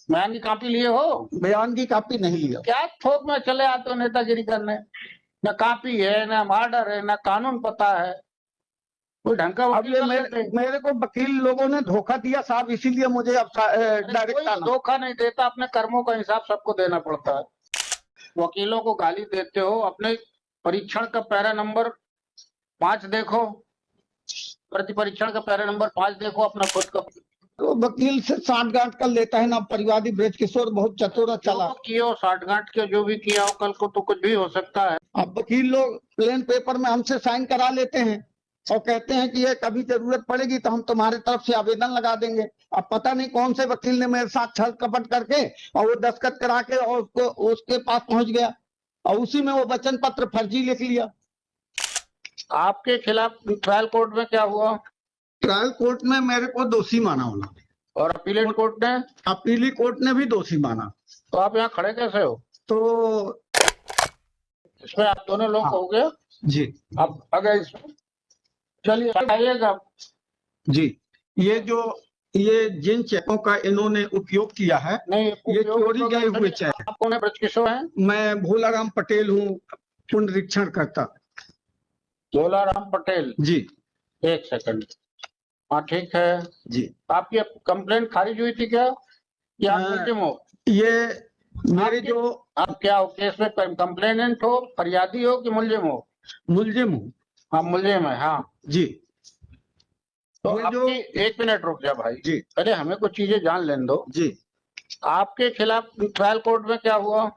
बयान की कॉपी लिए हो? बयान की कॉपी नहीं लिया। क्या थोक में चले आते हो नेतागिरी करने? न कॉपी है, न ऑर्डर है, न कानून पता है, कोई ढंग का अब ये मेरे को वकील लोगों ने धोखा दिया साहब, इसीलिए मुझे अब डायरेक्ट आना। धोखा नहीं देता, अपने कर्मों का हिसाब सबको देना पड़ता है। वकीलों को गाली देते हो। अपने परीक्षण का पैरा नंबर 5 देखो, प्रति परीक्षण का पैरा नंबर 5 देखो अपना खुद का। तो वकील से साठगांठ कर लेता है ना परिवादी ब्रजकिशोर, बहुत चतुर चला। किया साठगांठ के जो भी किया हो, कल को तो कुछ भी हो सकता है। अब वकील लोग प्लेन पेपर में हमसे साइन करा लेते हैं और कहते हैं कि ये कभी जरूरत पड़ेगी तो हम तुम्हारे तरफ से आवेदन लगा देंगे। अब पता नहीं कौन से वकील ने मेरे साथ छल कपट करके और वो दस्तखत करा के और उसके पास पहुंच गया और उसी में वो वचन पत्र फर्जी लिख लिया। आपके खिलाफ ट्रायल कोर्ट में क्या हुआ? ट्रायल कोर्ट में मेरे को दोषी माना उन्होंने। और अपीलेट कोर्ट ने? अपीली कोर्ट ने भी दोषी माना। तो आप यहाँ खड़े कैसे हो? तो इसमें आप दोनों लोग हो गए जी। अब अगर इसमें चलिए आइएगा जी। ये जिन चेकों का इन्होंने उपयोग किया है, नहीं ये चोरी गए हुए चेक। आप कौन है? ब्रजकिशोर हैं? मैं भोलाराम पटेल हूँ, पुनरीक्षण करता। भोलाराम पटेल जी। एक सेकंड। हाँ ठीक है जी। आपकी कंप्लेंट खारिज हुई थी क्या? या मुलजिम हो? ये मेरे जो आप क्या हो? केस में कंप्लेनेंट हो, फरियादी हो कि मुलजिम हो? मुलजिम हूँ। हाँ मुलजिम है। हाँ जी। तो जो एक मिनट रुक जा भाई जी, पहले हमें कुछ चीजें जान लेने दो जी। आपके खिलाफ ट्रायल कोर्ट में क्या हुआ?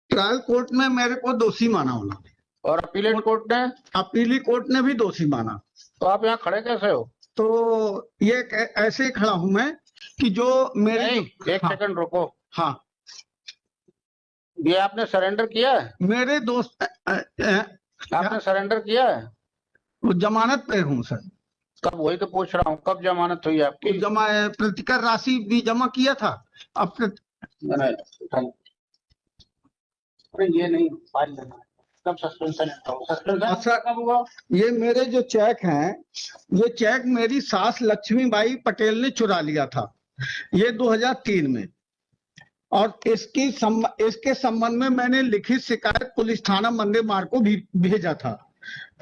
ट्रायल कोर्ट में मेरे को दोषी माना उन्होंने। और अपीलेट कोर्ट ने? अपीली कोर्ट ने भी दोषी माना। तो आप यहाँ खड़े कैसे हो? तो ये ऐसे खड़ा हूं मैं कि जो मेरे एक सेकंड रुको। हाँ ये आपने सरेंडर किया है? मेरे दोस्त आपने सरेंडर किया है? वो जमानत पे हूँ सर। कब? वही तो पूछ रहा हूँ, कब जमानत हुई आपकी? जमा प्रतिकर राशि भी जमा किया था। अब ये नहीं कब सस्पेंशन कब हुआ? ये मेरे जो चेक हैं, ये चेक मेरी सास लक्ष्मीबाई पटेल ने चुरा लिया था, ये 2003 में। और इसके संबंध में मैंने लिखित शिकायत पुलिस थाना मंदिर मार्ग को भी भेजा था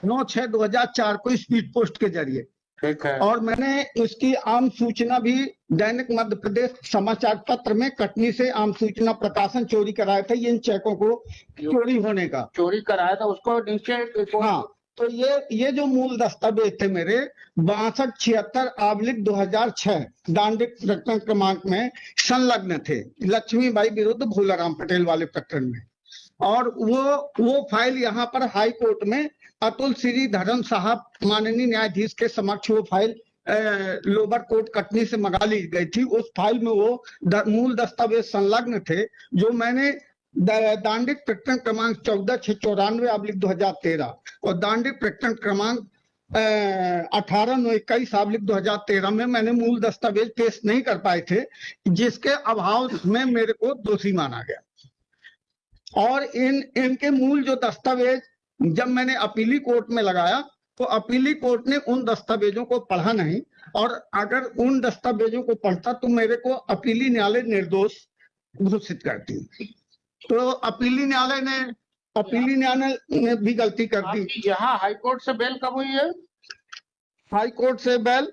9/6/2004 को स्पीड पोस्ट के जरिए। ठीक है। और मैंने इसकी आम सूचना भी दैनिक मध्य प्रदेश समाचार पत्र में कटनी से आम सूचना प्रकाशन चोरी कराया था, इन चेकों को चोरी होने का। चोरी कराया था उसको नीचे। हाँ तो ये जो मूल दस्तावेज थे मेरे 6276/2006 दांडिक प्रकरण क्रमांक में संलग्न थे, लक्ष्मीबाई विरुद्ध भोलाराम पटेल वाले प्रकरण में। और वो फाइल यहाँ पर हाई कोर्ट में अतुल श्रीधरन साहब माननीय न्यायाधीश के समक्ष वो फाइल लोअर कोर्ट कटनी से मंगा ली गई थी। उस फाइल में वो मूल दस्तावेज संलग्न थे जो मैंने दांडिक प्रकरण क्रमांक 14/694/2013 और दांडिक प्रकरण क्रमांक 18/9/21/2013 में मैंने मूल दस्तावेज पेश नहीं कर पाए थे, जिसके अभाव में मेरे को दोषी माना गया। और इनके मूल जो दस्तावेज जब मैंने अपीली कोर्ट में लगाया तो अपीली कोर्ट ने उन दस्तावेजों को पढ़ा नहीं, और अगर उन दस्तावेजों को पढ़ता तो मेरे को अपीली न्यायालय निर्दोष घोषित करती। तो अपीली न्यायालय ने भी गलती कर दी। यहाँ हाई कोर्ट से बेल कब हुई है? हाई कोर्ट से बेल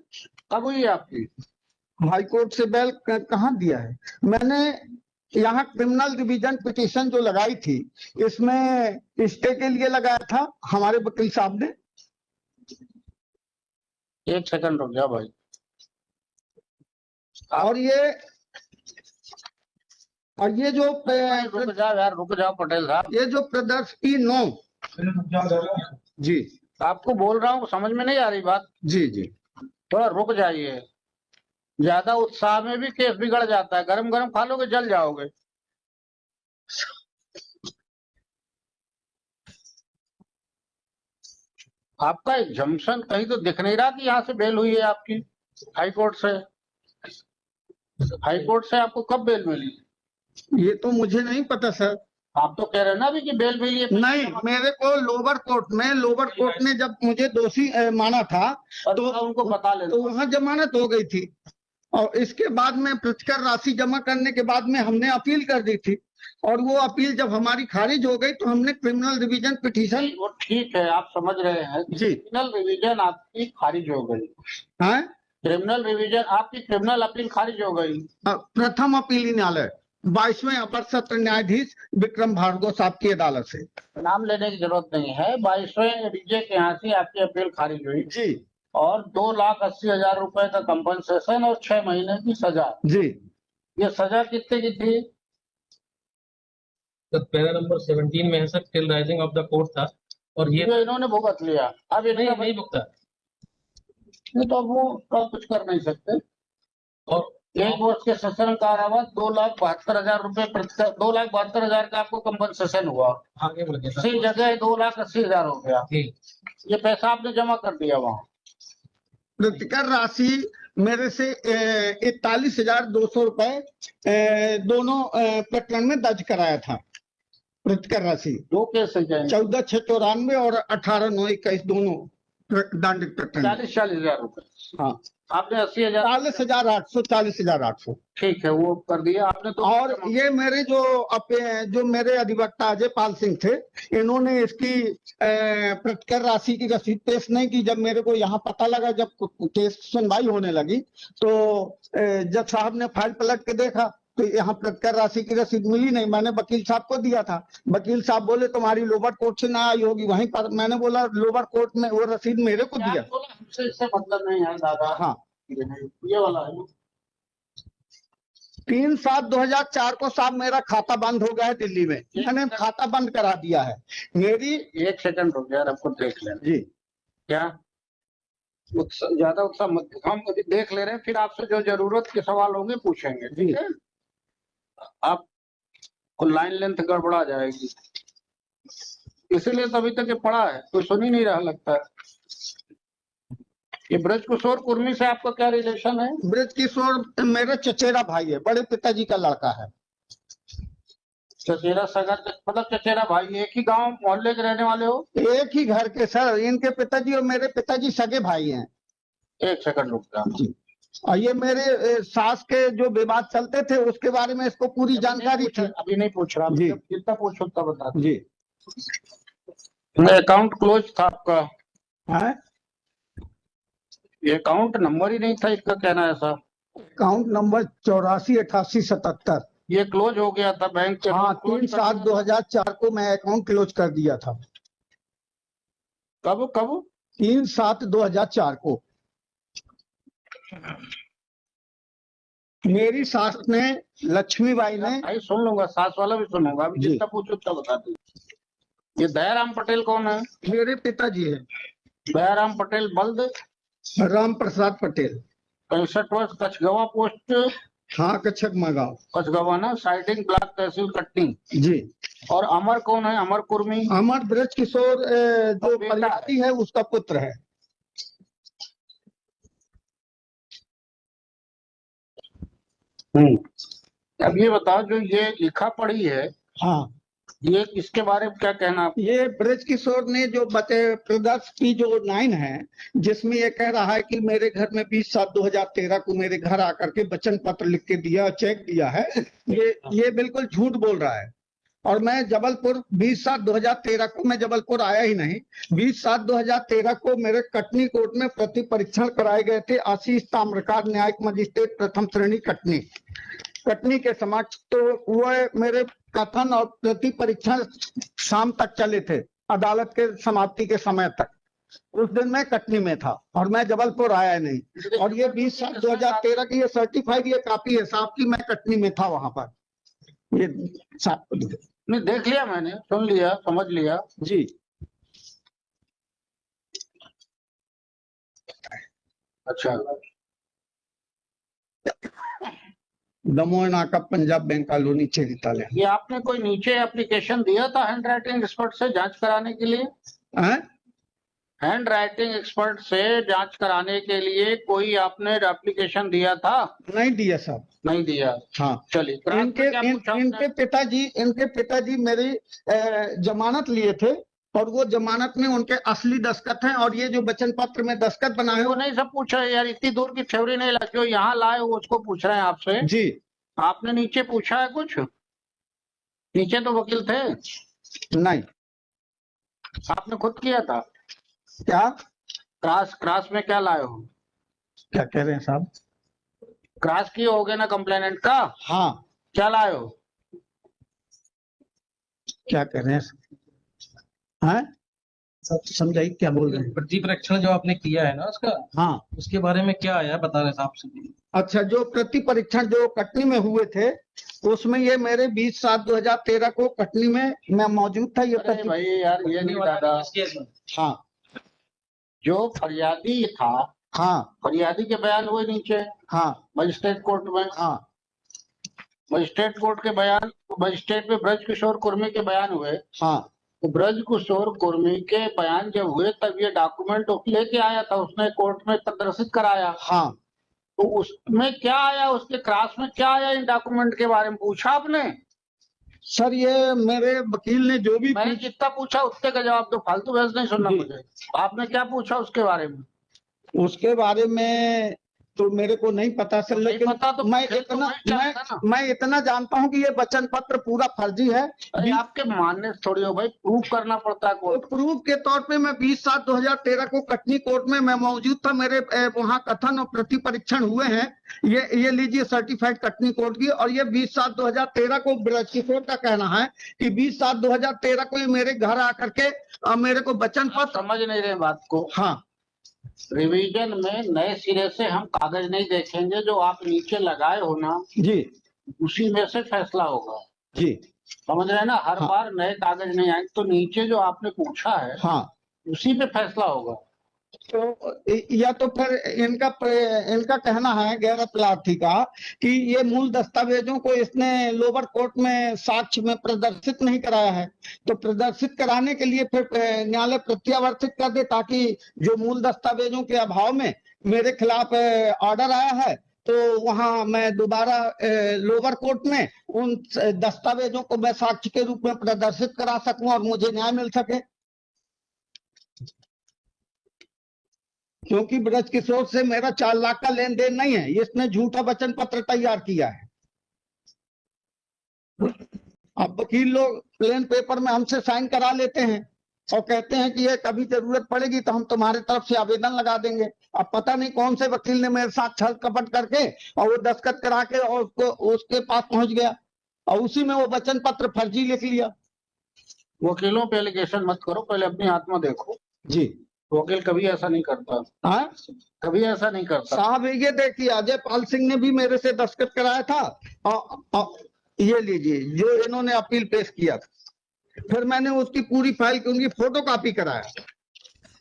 कब हुई है आपकी? हाई कोर्ट से बेल कहाँ दिया है मैंने? यहाँ क्रिमिनल डिवीजन पिटीशन जो लगाई थी इसमें स्टे के लिए लगाया था हमारे वकील साहब ने। एक सेकंड रुक जाओ भाई। और ये जो रुक जाओ पटेल साहब, ये जो प्रदर्शनी 9 जी आपको बोल रहा हूँ, समझ में नहीं आ रही बात? जी जी थोड़ा रुक जाइए, ज्यादा उत्साह में भी केस बिगड़ जाता है। गरम गरम खा लोगे जल जाओगे। आपका एग्जम्पशन कहीं तो दिख नहीं रहा कि यहाँ से बेल हुई है आपकी हाई कोर्ट से। हाई कोर्ट से आपको कब बेल मिली? ये तो मुझे नहीं पता सर। आप तो कह रहे हैं ना अभी कि बेल मिली है। नहीं, मेरे को लोअर कोर्ट ने जब मुझे दोषी माना था तो उनको बता ले, तो वहाँ जमानत हो गई थी। और इसके बाद में प्रतिकर राशि जमा करने के बाद में हमने अपील कर दी थी, और वो अपील जब हमारी खारिज हो गई तो हमने क्रिमिनल रिवीजन पिटीशन। वो ठीक है, आप समझ रहे हैं। जी। क्रिमिनल रिवीजन आपकी खारिज हो गई है, क्रिमिनल रिवीजन आपकी क्रिमिनल अपील खारिज हो गई। प्रथम अपील न्यायालय 22वें अपर सत्र न्यायाधीश विक्रम भार्गव साहब की अदालत से। नाम लेने की जरूरत नहीं है। 22वें डीजे के यहाँ से आपकी अपील खारिज हुई जी और 2,80,000 रुपए का कंपनसेशन और 6 महीने की सजा। जी। ये सजा कितने की थी? तो पैरा नंबर 17 में है sir, till rising of the court था, और ये इन्होंने भुगत लिया। अब नहीं नहीं भुगता। तो अब वो कुछ कर नहीं सकते। और 1 वर्ष के सश्रम कारावास, 2,72,000 रुपए 2,72,000 का आपको कंपनसेशन हुआ। आगे बढ़े सर। इसी जगह 2,80,000 हो गया। जी। ये पैसा आपने जमा कर दिया वहाँ। प्रतिकर राशि मेरे से 41,200 रुपए दोनों प्रकरण में दर्ज कराया था। प्रतिकर राशि 2 केस है जाएंगे। 14,694 और 18,921 दोनों दंड प्रकरण। 40,000 रुपए। हाँ, आपने 80,000। 40,800 40,800। ठीक है, वो कर दिया आपने तो। और ये मेरे जो मेरे अधिवक्ता अजय पाल सिंह थे, इन्होंने इसकी प्रतिकर राशि की रसीद पेश नहीं की। जब मेरे को यहाँ पता लगा, जब केस सुनवाई होने लगी, तो जज साहब ने फाइल पलट के देखा तो यहाँ प्रतिकर राशि की रसीद मिली नहीं। मैंने वकील साहब को दिया था, वकील साहब बोले तुम्हारी लोअर कोर्ट से ना आई होगी वहीं पर। मैंने बोला लोअर कोर्ट में वो रसीद मेरे को दिया। हमसे इससे मतलब नहीं है दादा। हाँ, ये वाला है। 3/7/2004 को साहब मेरा खाता बंद हो गया है दिल्ली में। मैंने खाता बंद करा दिया है। मेरी 1 सेकंड रुक यार, आपको देख लेना। जी क्या ज्यादा उत्साह मत, हम अभी देख ले रहे हैं, फिर आपसे जो जरूरत के सवाल होंगे पूछेंगे। ठीक है, आप लाइन लेंथ गड़बड़ा जाएगी, इसीलिए तभी तक ये पड़ा है, कोई सुन ही नहीं रहा लगता है। ये ब्रज किशोर कुर्मी से आपका क्या रिलेशन है? ब्रज किशोर मेरा चचेरा भाई है, बड़े पिताजी का लड़का है। चचेरा सगा मतलब चचेरा भाई, एक ही गांव मोहल्ले के रहने वाले हो? एक ही घर के सर। इनके पिताजी और मेरे पिताजी सगे भाई हैं। 1 सेकंड रुक जा। और ये मेरे सास के जो विवाद चलते थे उसके बारे में इसको पूरी जानकारी थी। अभी नहीं पूछ रहा जी। जितना पूछो उतना बता जी। अकाउंट क्लोज था आपका? है, ये अकाउंट नंबर ही नहीं था इसका, कहना है ऐसा। Account number 848877। ये क्लोज हो गया था बैंक के? हाँ, 3/7/2004 को मैं अकाउंट क्लोज कर दिया था। कब कब? 3/7/2004 को। मेरी सास ने, लक्ष्मीबाई ने। भाई सुन लूंगा, सास वाला भी सुनूंगा, अभी जी। जितना पूछो उतना बता दो। ये दयाराम पटेल कौन है? मेरे पिताजी है, दयाराम पटेल बल्द, राम प्रसाद पटेल। 65 वर्ष, कछगवा पोस्ट। हाँ, कच्छक मगाओ। कछगवा ना, साइडिंग ब्लॉक तहसील कटनी। जी। और अमर कौन है? अमर कुर्मी। अमर ब्रज किशोर जो बेटा है। परिवादी है उसका पुत्र है। अब ये बताओ, जो ये लिखा पढ़ी है, हाँ, ये इसके बारे में क्या कहना आप? ये ब्रज किशोर ने जो प्रदर्श की जो 9 है, जिसमें ये कह रहा है कि मेरे घर में 20/7/2013 को मेरे घर आकर के वचन पत्र लिख के दिया, चेक दिया है, ये बिल्कुल झूठ बोल रहा है। और मैं जबलपुर 20/7/2013 को मैं जबलपुर आया ही नहीं। 20/7/2013 को मेरे कटनी कोर्ट में प्रति परीक्षण कराए गए थे। आशीष ताम्रकार, न्यायिक मजिस्ट्रेट प्रथम श्रेणी कटनी के समक्ष। तो वह मेरे कथन और प्रति परीक्षण शाम तक चले थे, अदालत के समाप्ति के समय तक। उस दिन मैं कटनी में था और मैं जबलपुर आया नहीं। और ये 20/7/2013 की ये सर्टिफाइड ये कॉपी है साहब की, मैं कटनी में था वहां पर। ये साहब नहीं, देख लिया मैंने, सुन लिया, समझ लिया। जी। अच्छा, दमोह नाका, पंजाब बैंक कॉलोनी, चेरिताले। ये आपने कोई नीचे एप्लीकेशन दिया था हैंड राइटिंग एक्सपर्ट से जांच कराने के लिए? हैंड राइटिंग एक्सपर्ट से जांच कराने के लिए कोई आपने एप्लीकेशन दिया था? नहीं दिया साहब। नहीं दिया। हाँ। चलिए, इनके पिताजी मेरी जमानत लिए थे और वो जमानत में उनके असली दस्तखत हैं, और ये जो वचन पत्र में दस्तखत बनाए वो हो। नहीं सब पूछा है यार, इतनी दूर की थ्योरी नहीं ला, जो यहाँ लाए हो उसको पूछ रहे हैं आपसे। जी आपने नीचे पूछा है कुछ? नीचे तो वकील थे, नहीं। आपने खुद किया था। क्या क्रॉस में क्या लाए हो? क्या कह रहे हैं साहब? क्रॉस किए होगे ना कंप्लेनेंट का, हाँ, क्या लाए हो? क्या कह रहे हैं? हैं? समझाइए क्या बोल रहे हैं? प्रति परीक्षण जो आपने किया है ना उसका, हाँ, उसके बारे में क्या आया बता रहे साहब से? अच्छा, जो प्रति परीक्षण जो कटनी में हुए थे, उसमें ये मेरे 20/7/2013 को कटनी में मैं मौजूद था। ये अरे प्रति, भाई यार ये नहीं दादा, इस केस में हाँ जो फरियादी था, हाँ फरियादी के बयान हुए नीचे हाँ मजिस्ट्रेट कोर्ट में। हाँ मजिस्ट्रेट कोर्ट के बयान, मजिस्ट्रेट में ब्रज किशोर कुर्मी के बयान हुए। हाँ तो ब्रज किशोर कुर्मी के बयान जब हुए तब ये डॉक्यूमेंट लेके आया था, उसने कोर्ट में प्रदर्शित कराया। हाँ। तो उसमें क्या आया, उसके क्रॉस में क्या आया, इन डॉक्यूमेंट के बारे में पूछा आपने? सर, ये मेरे वकील ने जो भी मैंने जितना पूछा उतने का जवाब दो, फालतू बहस नहीं सुनना जी। मुझे। आपने क्या पूछा उसके बारे में? उसके बारे में तो मेरे को नहीं पता सर, नहीं लेकिन पता तो मैं फिर तो इतना वही चाहता ना। मैं इतना जानता हूँ कि ये वचन पत्र पूरा फर्जी है। अरे आपके मानने से थोड़ी हो भाई, प्रूफ करना पड़ता है तो कोर्ट। प्रूफ के तौर पे मैं 20/7/2013 को कटनी कोर्ट में मैं मौजूद था। मेरे वहाँ कथन और प्रति परीक्षण हुए हैं। ये लीजिए सर्टिफाइड कटनी कोर्ट की। और ये 20/7/2013 को ब्रज किशोर का कहना है कि 20/7/2013 को ये मेरे घर आकर के मेरे को वचन आप पत्र। समझ नहीं रहे बात को। हाँ, रिवीजन में नए सिरे से हम कागज नहीं देखेंगे, जो आप नीचे लगाए हो ना जी उसी में से फैसला होगा। जी, समझ रहे हैं ना, हर हाँ। बार नए कागज नहीं आएंगे। तो नीचे जो आपने पूछा है हाँ। उसी पे फैसला होगा। तो या तो फिर इनका कहना है गैर अपराधी का कि ये मूल दस्तावेजों को इसने लोअर कोर्ट में साक्ष्य में प्रदर्शित नहीं कराया है। तो प्रदर्शित कराने के लिए फिर न्यायालय प्रत्यावर्तित कर दे, ताकि जो मूल दस्तावेजों के अभाव में मेरे खिलाफ ऑर्डर आया है, तो वहां मैं दोबारा लोअर कोर्ट में उन दस्तावेजों को मैं साक्ष्य के रूप में प्रदर्शित करा सकूं और मुझे न्याय मिल सके। क्योंकि ब्रज किशोर से मेरा 4 लाख का लेन देन नहीं है, इसने झूठा वचन पत्र तैयार किया है। अब वकील लोग प्लेन पेपर में हमसे साइन करा लेते हैं और कहते हैं कि ये कभी जरूरत पड़ेगी तो हम तुम्हारे तरफ से आवेदन लगा देंगे। अब पता नहीं कौन से वकील ने मेरे साथ छल कपट करके और वो दस्तखत करा के और उसके पास पहुंच गया और उसी में वो वचन पत्र फर्जी लिख लिया। वकीलों पे एलिगेशन मत करो, पहले अपनी आत्मा देखो। जी, वकील कभी ऐसा नहीं करता, हाँ कभी ऐसा नहीं करता। साहब, ये देखिए अजय पाल सिंह ने भी मेरे से दस्तखत कराया था। और ये लीजिए जो इन्होंने अपील पेश किया था, फिर मैंने उसकी पूरी फाइल की उनकी फोटो कॉपी कराया।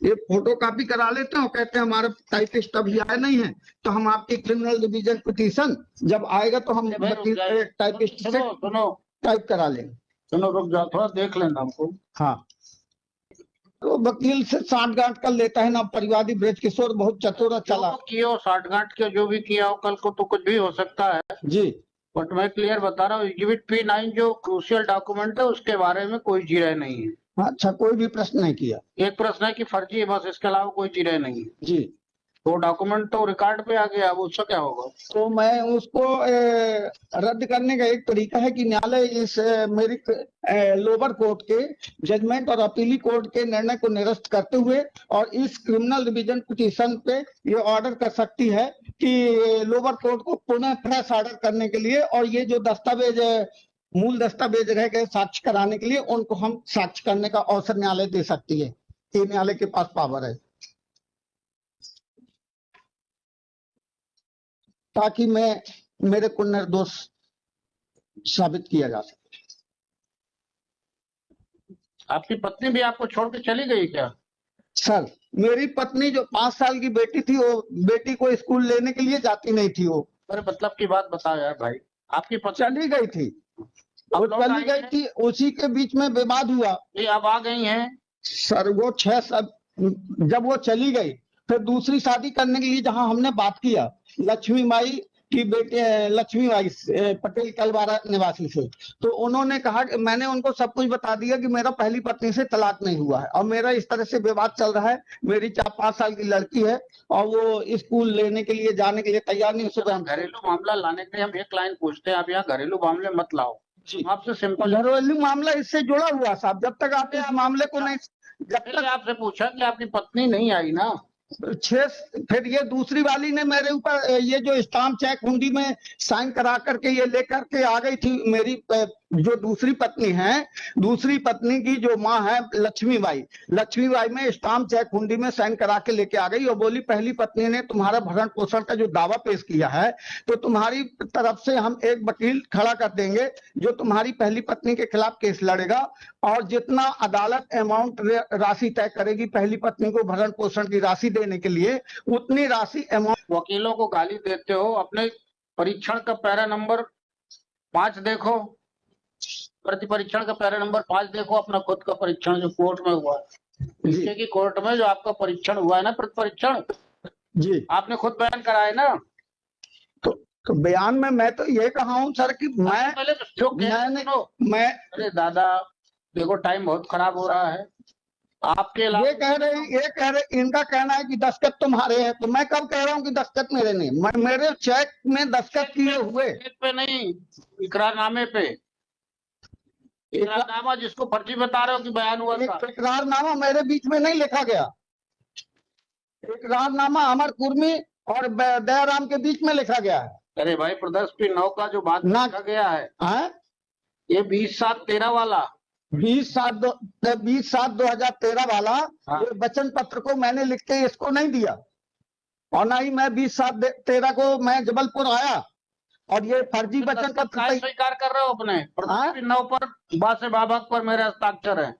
ये फोटो कॉपी करा लेते हैं और कहते हैं हमारे टाइपिस्ट अभी आए नहीं है, तो हम आपकी क्रिमिनल डिवीजन पिटीशन जब आएगा तो हम टाइपिस्ट से सुनो टाइप करा लेंगे। सुनो, रुक जाओ थोड़ा देख लेना हमको। हाँ, तो वकील से साठगांठ कर लेता है ना परिवादी ब्रज किशोर, बहुत चतुर चला। किया 60 के जो भी किया हो, कल को तो कुछ भी हो सकता है जी, बट मैं क्लियर बता रहा हूँ, एग्जिबिट P9 जो क्रूशियल डॉक्यूमेंट है उसके बारे में कोई जिरह नहीं है। अच्छा, कोई भी प्रश्न नहीं किया। एक प्रश्न है कि फर्जी है, बस, इसके अलावा कोई जिरह नहीं है। जी, तो डॉक्यूमेंट तो रिकॉर्ड पे आ गया, अब उसका क्या होगा? तो मैं उसको रद्द करने का एक तरीका है कि न्यायालय इस मेरी लोअर कोर्ट के जजमेंट और अपीली कोर्ट के निर्णय को निरस्त करते हुए और इस क्रिमिनल डिवीजन पिटीशन पे ये ऑर्डर कर सकती है कि लोअर कोर्ट को पुनः फ्रेश ऑर्डर करने के लिए, और ये जो दस्तावेज मूल दस्तावेज रह गए साक्ष्य कराने के लिए, उनको हम साक्ष्य करने का अवसर न्यायालय दे सकती है। ये न्यायालय के पास पावर है, ताकि मेरे को निर्दोष साबित किया जा सके। आपकी पत्नी भी आपको छोड़ के चली गई क्या? सर, मेरी पत्नी जो 5 साल की बेटी थी, वो बेटी को स्कूल लेने के लिए जाती नहीं थी। वो अरे मतलब की बात बताओ यार भाई, आपकी पत्नी चली गई थी, वो लौट चली आई गई है? थी, उसी के बीच में विवाद हुआ। ये अब आ गई हैं? सर, वो 6 साल जब वो चली गई, फिर दूसरी शादी करने के लिए जहां हमने बात किया, लक्ष्मी माई कि बेटे लक्ष्मीबाई पटेल कलवारा निवासी से, तो उन्होंने कहा कि मैंने उनको सब कुछ बता दिया कि मेरा पहली पत्नी से तलाक नहीं हुआ है और मेरा इस तरह से विवाद चल रहा है। मेरी 4-5 साल की लड़की है और वो स्कूल लेने के लिए जाने के लिए तैयार नहीं। सुबह घरेलू मामला लाने के लिए हम एक लाइन पूछते हैं, आप यहाँ घरेलू मामले मत लाओ। आपसे सिंपल घरेलू मामला इससे जुड़ा हुआ साहब, जब तक आप इस मामले को नहीं, जब तक आपसे पूछा कि आपकी पत्नी नहीं आई ना, फिर ये दूसरी वाली ने मेरे ऊपर ये जो स्टाम्प चेक हुंडी में साइन करा करके ये लेकर के आ गई थी। मेरी जो दूसरी पत्नी है, दूसरी पत्नी की जो माँ है लक्ष्मीबाई में स्टाम्प चेक हुंडी में साइन करा के लेके आ गई और बोली पहली पत्नी ने तुम्हारा भरण पोषण का जो दावा पेश किया है तो तुम्हारी तरफ से हम एक वकील खड़ा कर देंगे जो तुम्हारी पहली पत्नी के खिलाफ केस लड़ेगा और जितना अदालत अमाउंट राशि तय करेगी पहली पत्नी को भरण पोषण की राशि देने के लिए, उतनी राशि अमाउंट। वकीलों को गाली देते हो, अपने परीक्षण का पैरा नंबर 5 देखो, प्रति परीक्षण का पैरा नंबर 5 देखो, अपना खुद का परीक्षण जो कोर्ट में हुआ है, नीचे की कोर्ट में जो आपका परीक्षण हुआ है ना, प्रति परीक्षण जी आपने खुद बयान कराया ना। तो बयान में मैं तो ये कहा हूँ सर कि मैं पहले जो मैं अरे दादा देखो टाइम बहुत खराब हो रहा है आपके अलावा। ये कह रहे इनका कहना है कि दस्तखत तुम्हारे हैं, तो मैं कब कह रहा हूँ कि दस्तखत मेरे नहीं, मेरे चेक में दस्तखत किए हुए चेक पे नहीं, इकरारनामे पे। इकरारनामा जिसको फर्जी बता रहे हो कि बयान हुआ था, इकरारनामा मेरे बीच में नहीं लिखा गया। इकरारनामा अमर कुर्मी और दयाराम के बीच में लिखा गया है। अरे भाई प्रदर्शनी 9 का जो बात लिखा गया है ये 20/7/13 वाला 20/7/2013 वाला वचन पत्र को मैंने लिख के इसको नहीं दिया और ना ही मैं 20/7/13 को मैं जबलपुर आया और ये फर्जी वचन पत्र स्वीकार कर रहे हो अपने। 9 पर बासे बाबक पर मेरे हस्ताक्षर है।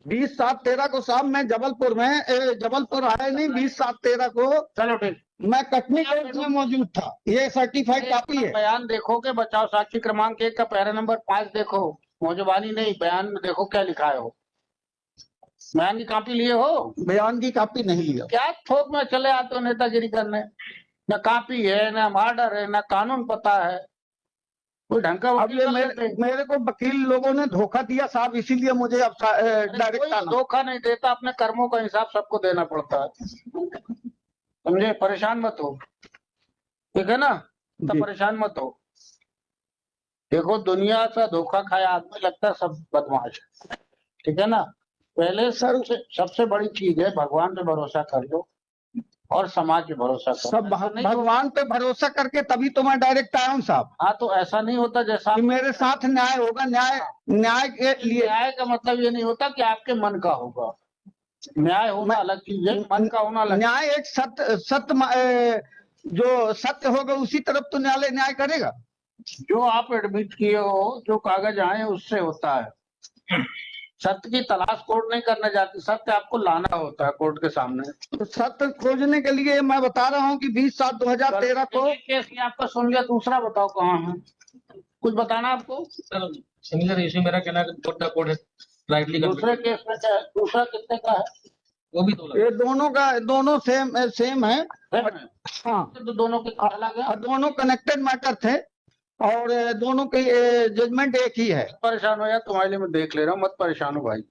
20/7/13 को साहब मैं जबलपुर आया नहीं, 20/7/13 को चलो ठीक मैं कटनी कोर्ट में मौजूद था। ये सर्टिफाइड कॉपी है। बयान देखो के बचाव साक्षी क्रमांक 1 का पैरा नंबर 5 देखो, मौजूबानी नहीं, बयान में देखो क्या लिखा है हो। बयान की कॉपी लिए हो? बयान की कॉपी नहीं लिया। क्या थोक में चले आते हो नेतागिरी करने, न कॉपी है न ऑर्डर है न कानून पता है, कोई ढंग का। अब ये मेरे को वकील लोगों ने धोखा दिया साहब, इसीलिए मुझे अब डायरेक्ट धोखा नहीं देता, अपने कर्मों का हिसाब सबको देना पड़ता है, समझे। परेशान मत हो, ठीक है ना, तो परेशान मत हो। देखो दुनिया से धोखा खाया आदमी लगता है सब बदमाश है, ठीक है ना। पहले सबसे बड़ी चीज है भगवान पे भरोसा कर लो और समाज पे भरोसा करो। सब भगवान पे भरोसा करके तभी तो मैं डायरेक्ट आया हूँ साहब। हाँ तो ऐसा नहीं होता जैसा मेरे साथ न्याय होगा। न्याय के लिए न्याय का मतलब ये नहीं होता कि आपके मन का होगा, न्याय होना अलग चीज है, मन का होना अलग। न्याय एक जो सत्य होगा उसी तरफ तो न्यायालय न्याय करेगा। जो आप एडमिट किए हो, जो कागज आए उससे होता है। सत्य की तलाश कोर्ट नहीं करने जाती, सत्य आपको लाना होता है कोर्ट के सामने। तो सत्य खोजने के लिए मैं बता रहा हूँ कि 20/7/2013 को केस की आपका सुन लिया, दूसरा बताओ कहाँ है, कुछ बताना आपको। सिमिलर इश्यू मेरा कहना है कोर्ट है राइटली। दूसरे केस में क्या है, दूसरा कितने का है? वो भी 2 लाख। ये दोनों सेम है। हाँ तो दोनों के अलग है, दोनों कनेक्टेड मैटर थे और दोनों की जजमेंट एक ही है। परेशान हो यार, तुम्हारे लिए मैं देख ले रहा हूँ, मत परेशान हो भाई।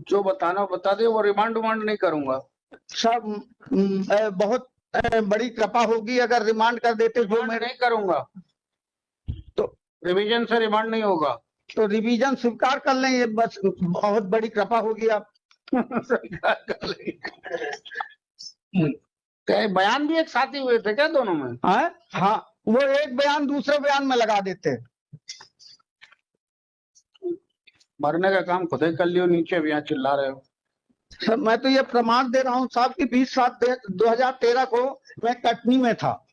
जो बताना हो बता दे, वो रिमांड नहीं करूंगा। सब बहुत बड़ी कृपा होगी अगर रिमांड कर देते जो मैं नहीं करूंगा, तो रिवीजन से रिमांड नहीं होगा, तो रिवीजन स्वीकार कर लें, ये बस बहुत बड़ी कृपा होगी आप बयान भी एक साथ ही हुए थे क्या दोनों में? हाँ वो एक बयान दूसरे बयान में लगा देते। मरने का काम खुद ही कर लियो, नीचे भी यहाँ चिल्ला रहे हो। सर मैं तो ये प्रमाण दे रहा हूँ साहब कि 20/7/2013 को मैं कटनी में था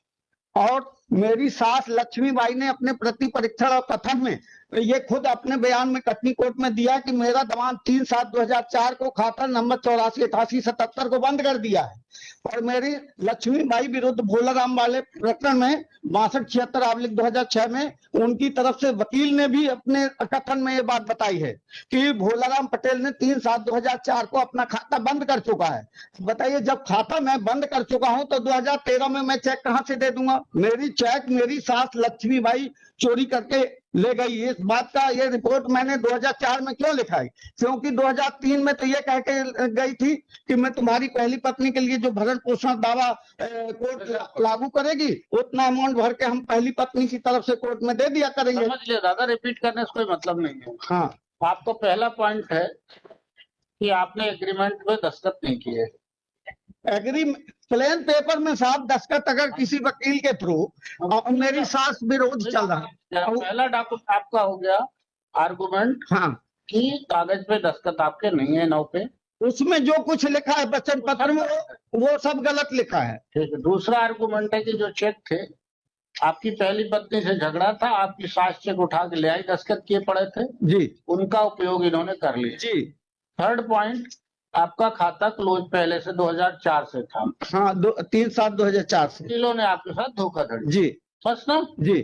और मेरी सास लक्ष्मीबाई ने अपने प्रति परीक्षण और कथन में ये खुद अपने बयान में कटनी कोर्ट में दिया कि मेरा दमाद 3/7/2004 को खाता नंबर 848877 को बंद कर दिया है और मेरी लक्ष्मीबाई विरुद्ध भोलाराम वाले प्रकरण में 6276/2006 में उनकी तरफ से वकील ने भी अपने कथन में ये बात बताई है कि भोलाराम पटेल ने 3/7/2004 को अपना खाता बंद कर चुका है। बताइए, जब खाता मैं बंद कर चुका हूं तो 2013 में मैं चेक कहां से दे दूंगा? मेरी चेक मेरी सास लक्ष्मीबाई चोरी करके ले गई। इस बात का ये रिपोर्ट मैंने 2004 में क्यों लिखा है? क्योंकि 2003 में तो ये कह के गई थी कि मैं तुम्हारी पहली पत्नी के लिए जो भरण पोषण दावा कोर्ट लागू करेगी उतना अमाउंट भर के हम पहली पत्नी की तरफ से कोर्ट में दे दिया करेंगे। समझ लिया दादा, रिपीट करने से कोई मतलब नहीं है। हाँ, आपका पहला पॉइंट है कि आपने एग्रीमेंट में दस्तखत नहीं किए। एग्री प्लेन पेपर में साहब दस्तखत अगर किसी वकील के थ्रू और मेरी सास विरोध चल रहा है। पहला डॉक्यूमेंट आपका हो गया आर्गुमेंट हाँ, कि कागज पे दस्तखत आपके नहीं है, नाव पे। उसमें जो कुछ लिखा है वचन पत्र में वो सब गलत लिखा है। ठीक है। दूसरा आर्गुमेंट है कि जो चेक थे आपकी पहली पत्नी से झगड़ा था, आपकी सास चेक उठा के ले आई, दस्तखत किए पड़े थे जी उनका उपयोग इन्होंने कर लिया। जी। थर्ड पॉइंट, आपका खाता क्लोज पहले से 2004 से था। हाँ, 3/7/2004 से। वकीलों ने आपके साथ धोखाधड़ी। जी बस ना? जी।